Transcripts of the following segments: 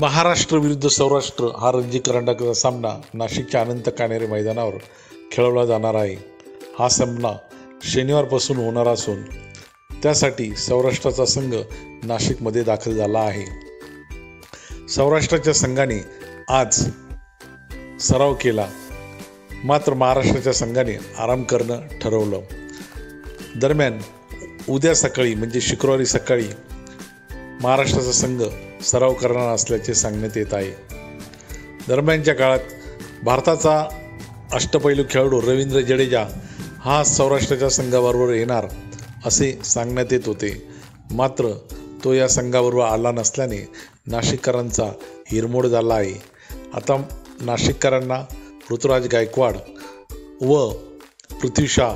महाराष्ट्र विरुद्ध सौराष्ट्र हा रणजी करंडकाचा सामना नाशिकच्या अनंत कानेरे मैदानावर खेळवला जाणार आहे. हा सामना शनिवारपासून होणार असून त्यासाठी सौराष्ट्राचा संघ नाशिकमध्ये दाखल झाला आहे. सौराष्ट्राच्या संघाने आज सराव केला, मात्र महाराष्ट्राच्या संघाने आराम करणं ठरवलं. दरम्यान उद्या सकाळी म्हणजे शुक्रवारी सकाळी महाराष्ट्राचा संघ सराव करणार असल्याचे सांगण्यात येत आहे. दरम्यानच्या काळात भारताचा अष्टपैलू खेळाडू रवींद्र जडेजा हा सौराष्ट्राच्या संघाबरोबर येणार असे सांगण्यात येत होते, मात्र तो या संघाबरोबर आला नसल्याने नाशिककरांचा हिरमोड झाला आहे. आता नाशिककरांना ऋतुराज गायकवाड व पृथ्वी शॉ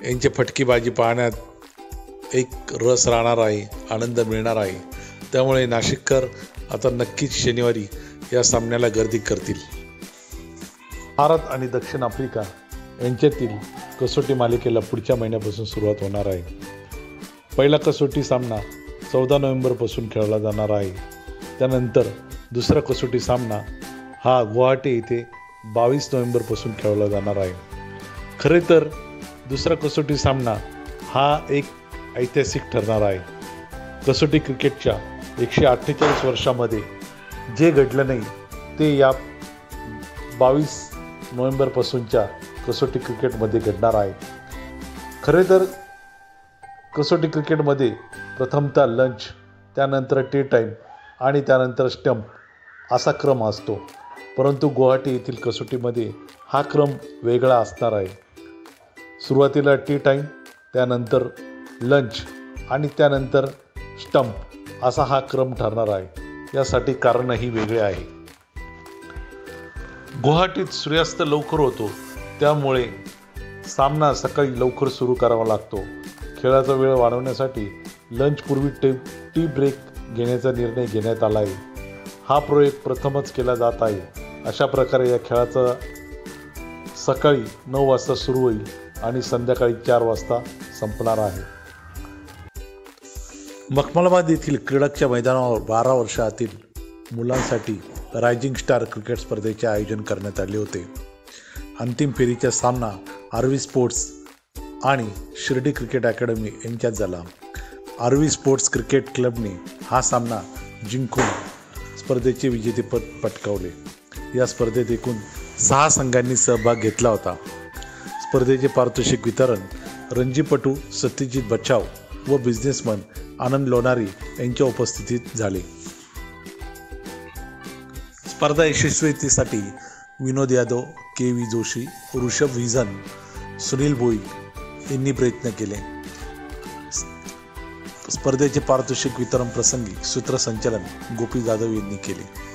यांची फटकेबाजी पाहण्यात एक रस राहणार आहे, आनंद मिळणार आहे. त्यामुळे नाशिककर आता नक्कीच शनिवारी या सामन्याला गर्दी करतील. भारत आणि दक्षिण आफ्रिका यांच्यातील कसोटी मालिकेला पुढच्या महिन्यापासून सुरुवात होणार आहे. पहिला कसोटी सामना 14 नोव्हेंबरपासून खेळला जाणार आहे. त्यानंतर दुसरा कसोटी सामना हा गुवाहाटी येथे 22 नोव्हेंबरपासून खेळवला जाणार आहे. खरे तर दुसरा कसोटी सामना हा एक ऐतिहासिक ठरणार आहे. कसोटी क्रिकेटच्या 148 वर्षामध्ये जे घडलं नाही ते या 22 नोव्हेंबरपासूनच्या कसोटी क्रिकेटमध्ये घडणार आहे. खरे तर कसोटी क्रिकेटमध्ये प्रथमतः लंच, त्यानंतर टी टाईम आणि त्यानंतर स्टंप असा क्रम असतो, परंतु गुवाहाटी येथील कसोटीमध्ये हा क्रम वेगळा असणार आहे. सुरुवातीला टी टाईम, त्यानंतर लंच आणि त्यानंतर स्टंप असा हा क्रम ठरणार आहे. यासाठी कारणही वेगळे आहे. गुवाहाटीत सूर्यास्त लवकर होतो, त्यामुळे सामना सकाळी लवकर सुरू करावा लागतो. खेळाचा वेळ वाढवण्यासाठी लंचपूर्वी टी ब्रेक घेण्याचा निर्णय घेण्यात आला आहे. हा प्रयोग प्रथमच केला जात आहे. अशा प्रकारे या खेळाचा सकाळी 9 वाजता सुरू होईल आणि संध्याकाळी 4 वाजता संपणार आहे. मखमलाबाद येथील क्रीडकच्या मैदानावर 12 वर्षातील मुलांसाठी रायझिंग स्टार क्रिकेट स्पर्धेचे आयोजन करण्यात आले होते. अंतिम फेरीचा सामना आर्वी स्पोर्ट्स आणि शिर्डी क्रिकेट अकॅडमी यांच्यात झाला. आर्वी स्पोर्ट्स क्रिकेट क्लबने हा सामना जिंकून स्पर्धेचे विजेतेपद पटकावले. या स्पर्धेत एकूण 6 संघांनी सहभाग घेतला होता. स्पर्धेचे पारितोषिक वितरण रणजीपटू सत्यजित बचाव व बिझनेसमन आनंद लोणारी यांच्या उपस्थितीत झाले. स्पर्धा यशस्वीतेसाठी विनोद यादव, के.व्ही. जोशी, ऋषभ विझन, सुनील भोई यांनी प्रयत्न केले. स्पर्धेचे पारितोषिक वितरण प्रसंगी सूत्रसंचालन गोपी जाधव यांनी केले.